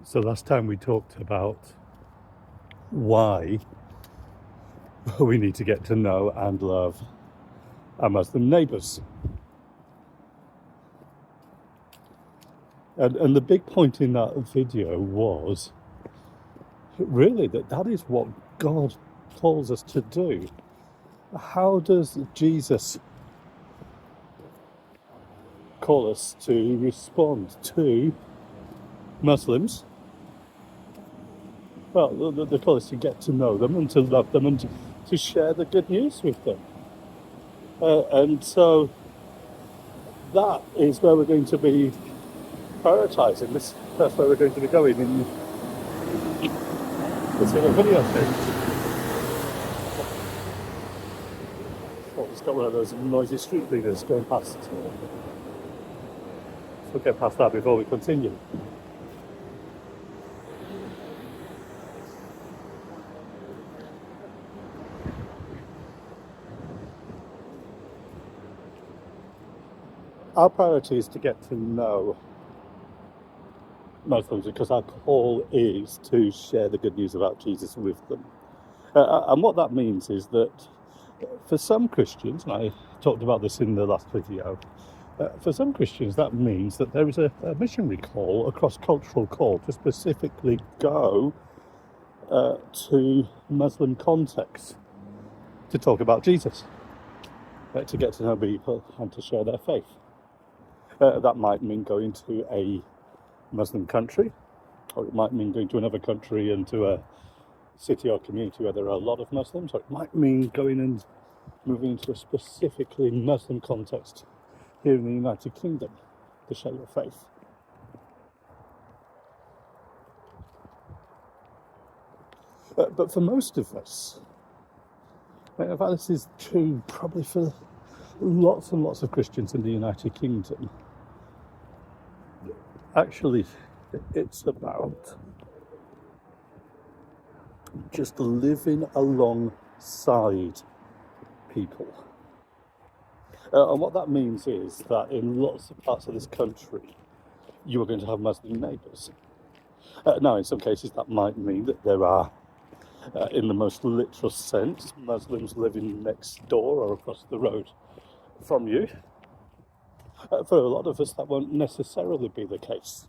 So last time we talked about why we need to get to know and love our Muslim neighbours. And the big point in that video was really that is what God calls us to do. How does Jesus call us to respond to Muslims? Well, the call is to get to know them and to love them and to share the good news with them. And so that is where we're going to be prioritising this. That's where we're going to be going in this little video thing. Oh, it's got one of those noisy street leaders going past. So we'll get past that before we continue. Our priority is to get to know Muslims because our call is to share the good news about Jesus with them. And what that means is that for some Christians, and I talked about this in the last video, for some Christians that means that there is a missionary call, a cross-cultural call to specifically go to Muslim contexts to talk about Jesus, to get to know people and to share their faith. That might mean going to a Muslim country, or it might mean going to another country and to a city or community where there are a lot of Muslims, or it might mean going and moving into a specifically Muslim context here in the United Kingdom to share your faith. But for most of us, in fact this is true probably for lots and lots of Christians in the United Kingdom, actually it's about just living alongside people. And what that means is that in lots of parts of this country, you are going to have Muslim neighbours. Now, in some cases, that might mean that there are, in the most literal sense, Muslims living next door or across the road from you. For a lot of us, that won't necessarily be the case.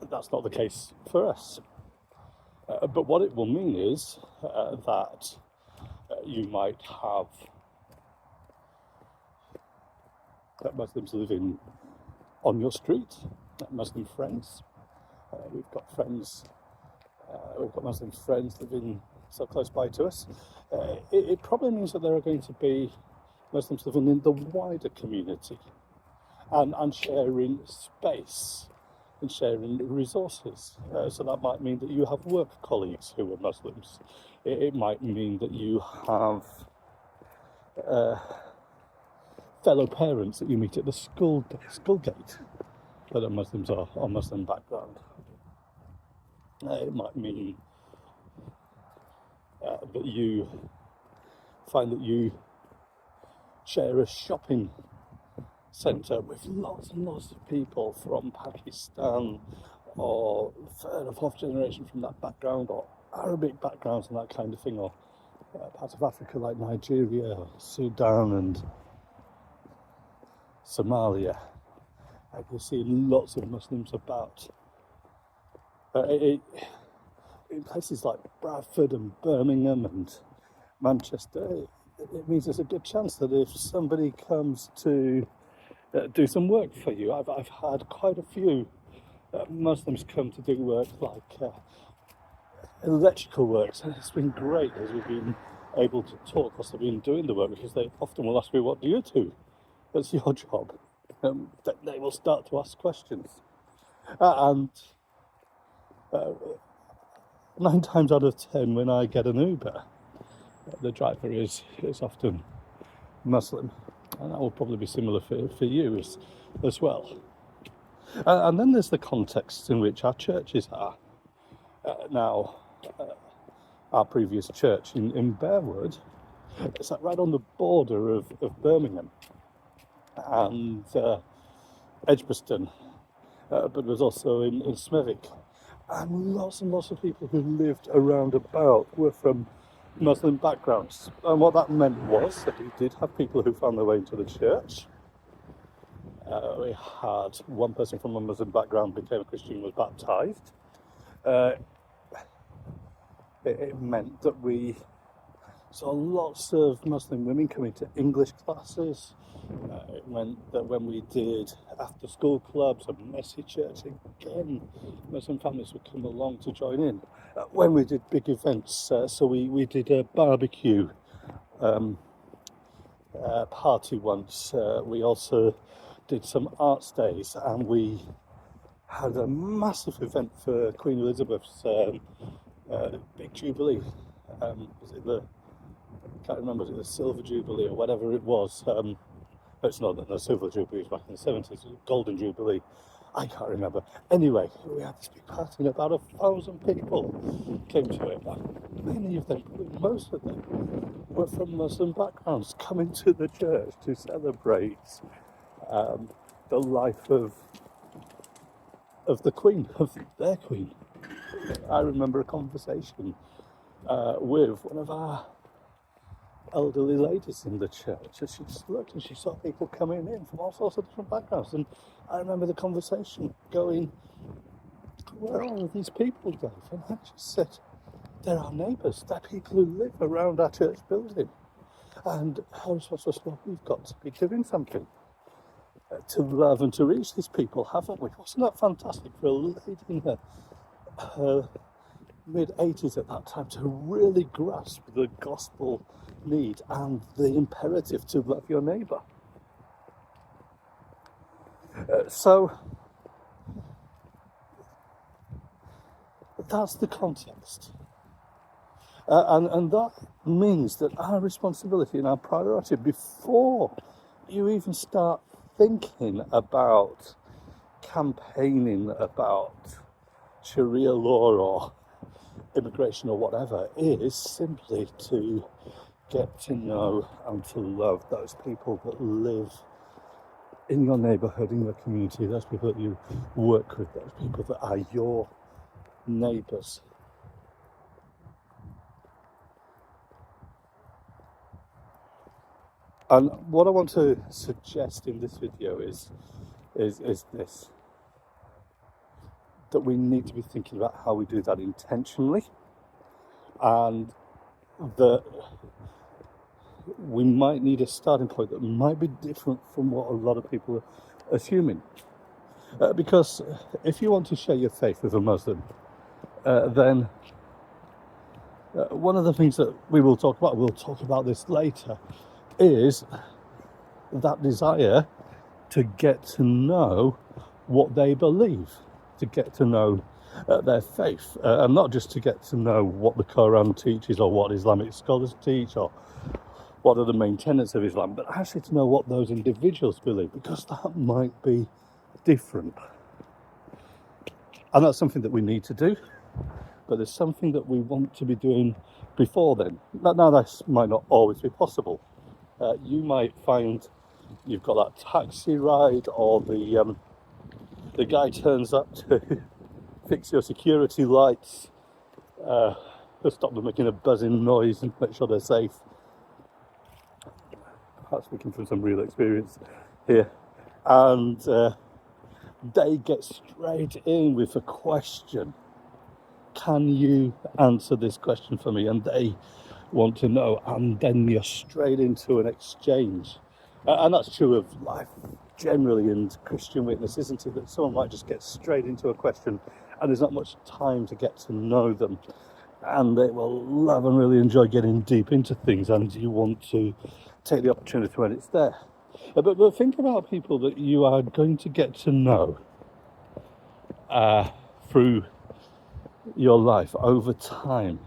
That's not the case for us. But what it will mean is that you might have Muslims living on your street, Muslim friends. We've got Muslim friends living so close by to us. It probably means that there are going to be Muslims living in the wider community and sharing space and sharing resources. So that might mean that you have work colleagues who are Muslims. It might mean that you have fellow parents that you meet at the school gate that are Muslims or Muslim background. It might mean that you find that you share a shopping centre with lots and lots of people from Pakistan or third or fourth generation from that background, or Arabic backgrounds and that kind of thing, or parts of Africa like Nigeria, Sudan and Somalia. You see lots of Muslims about. In places like Bradford and Birmingham and Manchester, it means there's a good chance that if somebody comes to do some work for you, I've had quite a few Muslims come to do work like electrical works, and it's been great as we've been able to talk whilst they've been doing the work, because they often will ask me, what do you do? What's your job? They will start to ask questions. And 9 times out of 10 when I get an Uber, the driver is often Muslim, and that will probably be similar for you as well. And then there's the context in which our churches are. Now, our previous church in Bearwood, it's right on the border of Birmingham and Edgbaston, but it was also in Smethwick. and lots of people who lived around about were from Muslim backgrounds. And what that meant was that we did have people who found their way into the church. We had one person from a Muslim background became a Christian, was baptised. Uh, it meant that we saw lots of Muslim women coming to English classes. It meant that when we did after school clubs and messy church, again, Muslim families would come along to join in. When we did big events, so we did a barbecue party once. We also did some arts days, and we had a massive event for Queen Elizabeth's big jubilee. Was it the, I can't remember, was it the Silver Jubilee or whatever it was? It's not the Silver Jubilee, it was back in the 70s, Golden Jubilee. I can't remember. Anyway, we had this big party and about 1,000 people came to it. And many of them, most of them, were from Muslim backgrounds coming to the church to celebrate the life of the Queen, of their Queen. I remember a conversation with one of our elderly ladies in the church, and she just looked and she saw people coming in from all sorts of different backgrounds, and I remember the conversation going, where are all of these people, Dave? And I just said, they're our neighbours, they're people who live around our church building, and how responsible we've got to be doing something to love and to reach these people, haven't we? Wasn't that fantastic for a lady in her mid-80s at that time to really grasp the gospel need and the imperative to love your neighbour? So that's the context. And that means that our responsibility and our priority, before you even start thinking about campaigning about Sharia law or immigration or whatever, is simply to get to know and to love those people that live in your neighbourhood, in your community, those people that you work with, those people that are your neighbours. And what I want to suggest in this video is this, that we need to be thinking about how we do that intentionally, and that we might need a starting point that might be different from what a lot of people are assuming. Because if you want to share your faith with a Muslim, then one of the things that we will talk about, we'll talk about this later, is that desire to get to know what they believe, to get to know their faith, and not just to get to know what the Quran teaches or what Islamic scholars teach or what are the main tenets of Islam, but actually to know what those individuals believe, because that might be different. And that's something that we need to do, but there's something that we want to be doing before then. Now, this might not always be possible. You might find you've got that taxi ride, or the guy turns up to fix your security lights, to stop them making a buzzing noise and make sure they're safe. Perhaps speaking from some real experience here. And they get straight in with a question. Can you answer this question for me? And they want to know, and then you're straight into an exchange. And that's true of life generally in Christian witness, isn't it? That someone might just get straight into a question and there's not much time to get to know them, and they will love and really enjoy getting deep into things, and you want to take the opportunity when it's there. But think about people that you are going to get to know through your life over time.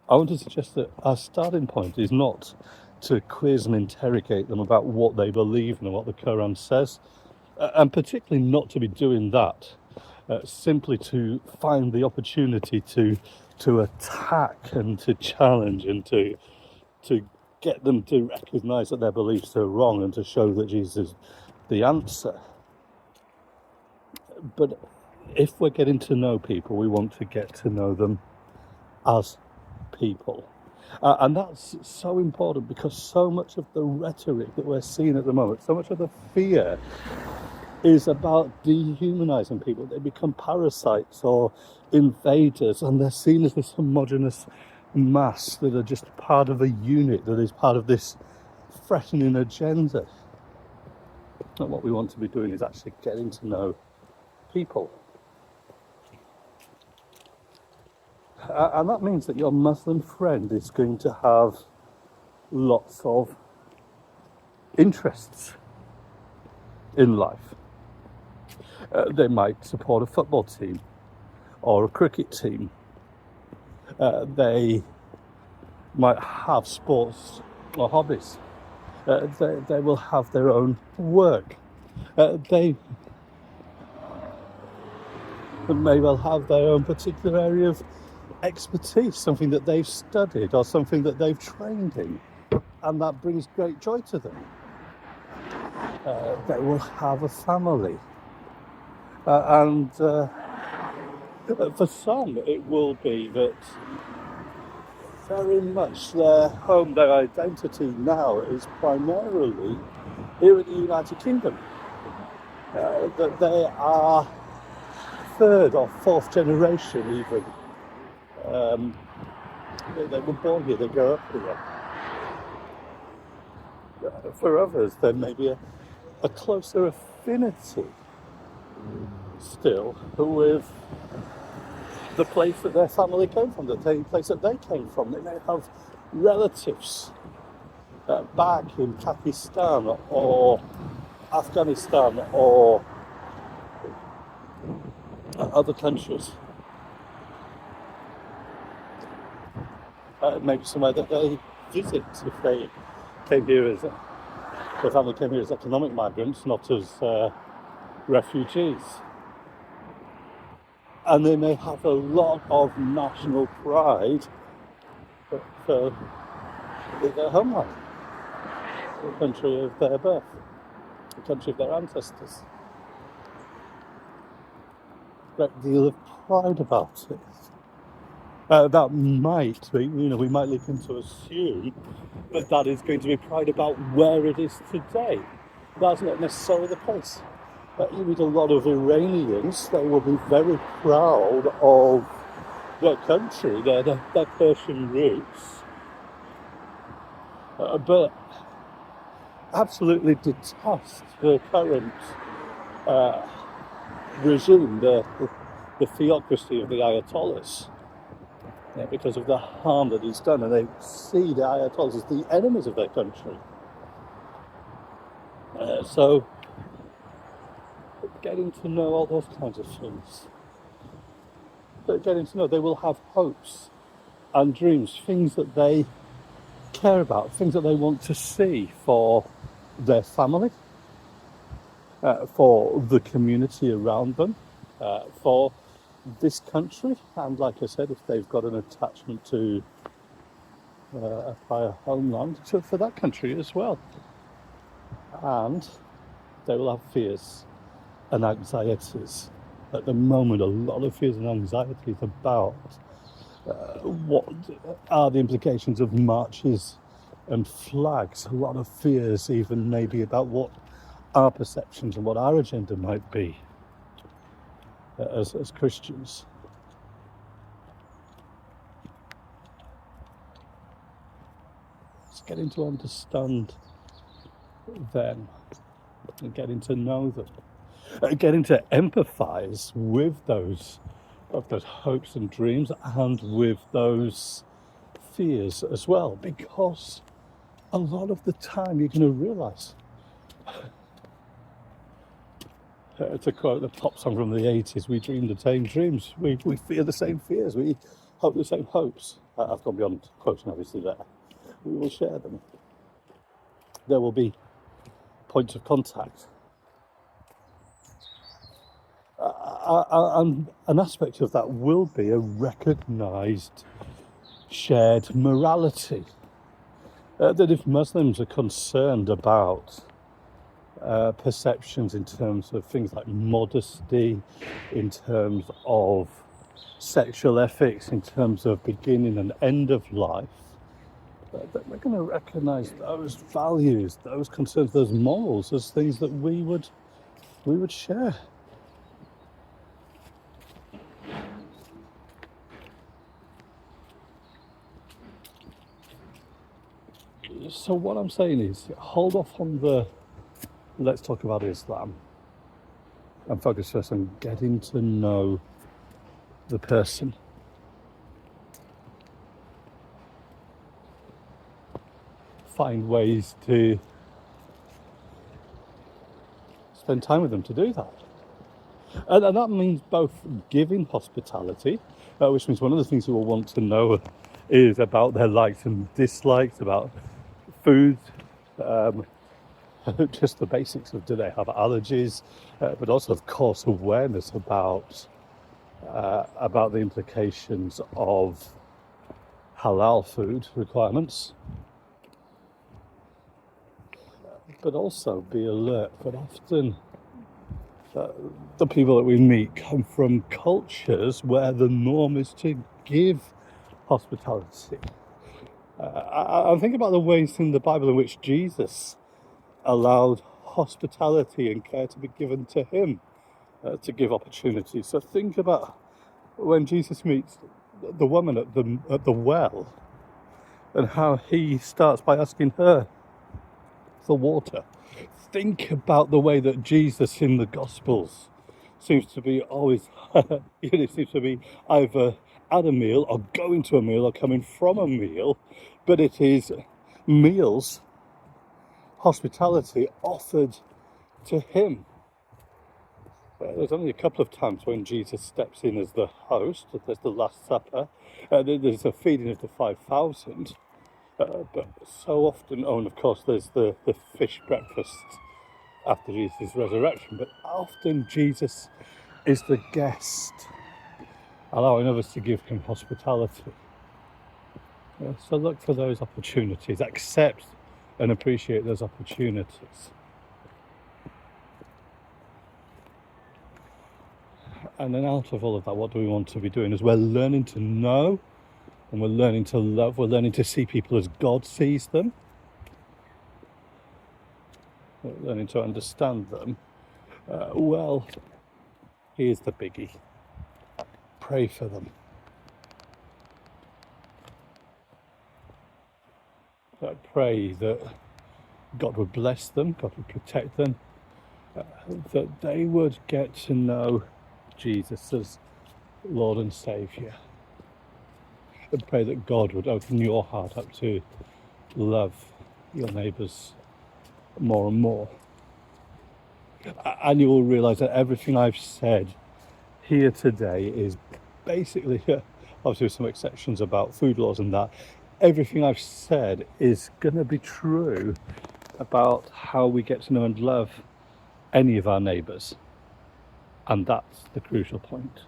I want to suggest that our starting point is not to quiz and interrogate them about what they believe and what the Quran says, and particularly not to be doing that, simply to find the opportunity to attack and to challenge and to get them to recognise that their beliefs are wrong and to show that Jesus is the answer. But if we're getting to know people, we want to get to know them as people. And that's so important because so much of the rhetoric that we're seeing at the moment, so much of the fear is about dehumanizing people. They become parasites or invaders, and they're seen as this homogenous mass that are just part of a unit that is part of this threatening agenda. And what we want to be doing is actually getting to know people. And that means that your Muslim friend is going to have lots of interests in life. They might support a football team or a cricket team. They might have sports or hobbies. They will have their own work. They may well have their own particular area of expertise, something that they've studied or something that they've trained in, and that brings great joy to them. They will have a family, and for some it will be that very much their home, their identity now is primarily here in the United Kingdom, that they are third or fourth generation even. They were born here, they grow up here. For others, there may be a closer affinity still with the place that their family came from, the place that they came from. They may have relatives back in Pakistan or Afghanistan or other countries. Maybe somewhere that they visit if they came here as their family came here as economic migrants, not as refugees. And they may have a lot of national pride for their homeland, the country of their birth, the country of their ancestors. A great deal of pride about it. That might be, we might leap into assume that is going to be pride about where it is today. That's not necessarily the case. You meet a lot of Iranians, they will be very proud of their country, their Persian roots, but absolutely detest the current regime, the theocracy of the Ayatollahs. Because of the harm that he's done, and they see the Ayatollahs as the enemies of their country. So, getting to know all those kinds of things. But getting to know, they will have hopes and dreams, things that they care about, things that they want to see for their family, for the community around them, for this country, and like I said, if they've got an attachment to a prior homeland, for that country as well. And they will have fears and anxieties. At the moment, a lot of fears and anxieties about what are the implications of marches and flags. A lot of fears even maybe about what our perceptions and what our agenda might be. As Christians. It's getting to understand them and getting to know them, getting to empathise with those hopes and dreams and with those fears as well, because a lot of the time you're going to realise, to quote the pop song from the 80s, we dream the same dreams, we fear the same fears, we hope the same hopes. I've gone beyond quoting obviously there. We will share them. There will be points of contact. And an aspect of that will be a recognised shared morality. That if Muslims are concerned about perceptions in terms of things like modesty, in terms of sexual ethics, in terms of beginning and end of life, that we're going to recognise those values, those concerns, those morals as things that we would share. So what I'm saying is, hold off on the let's talk about Islam and focus first on getting to know the person. Find ways to spend time with them to do that. And that means both giving hospitality, which means one of the things you will want to know is about their likes and dislikes, about food, just the basics of do they have allergies, but also, of course, awareness about the implications of halal food requirements. But also be alert that often the people that we meet come from cultures where the norm is to give hospitality. I think about the ways in the Bible in which Jesus allowed hospitality and care to be given to him, to give opportunity. So think about when Jesus meets the woman at the well, and how he starts by asking her for water. Think about the way that Jesus in the Gospels seems to be always, seems to be either at a meal or going to a meal or coming from a meal, but it is meals, hospitality offered to him. There's only a couple of times when Jesus steps in as the host. There's the Last Supper, there's a feeding of the 5,000, but so often, and of course there's the fish breakfast after Jesus' resurrection, but often Jesus is the guest, allowing others to give him hospitality. So look for those opportunities, accept and appreciate those opportunities. And then out of all of that, what do we want to be doing? As we're learning to know, and we're learning to love, we're learning to see people as God sees them, we're learning to understand them. Well, here's the biggie. Pray for them. Pray that God would bless them, God would protect them, that they would get to know Jesus as Lord and Saviour. And pray that God would open your heart up to love your neighbours more and more. And you will realise that everything I've said here today is basically, obviously with some exceptions about food laws and that, everything I've said is going to be true about how we get to know and love any of our neighbours. And that's the crucial point.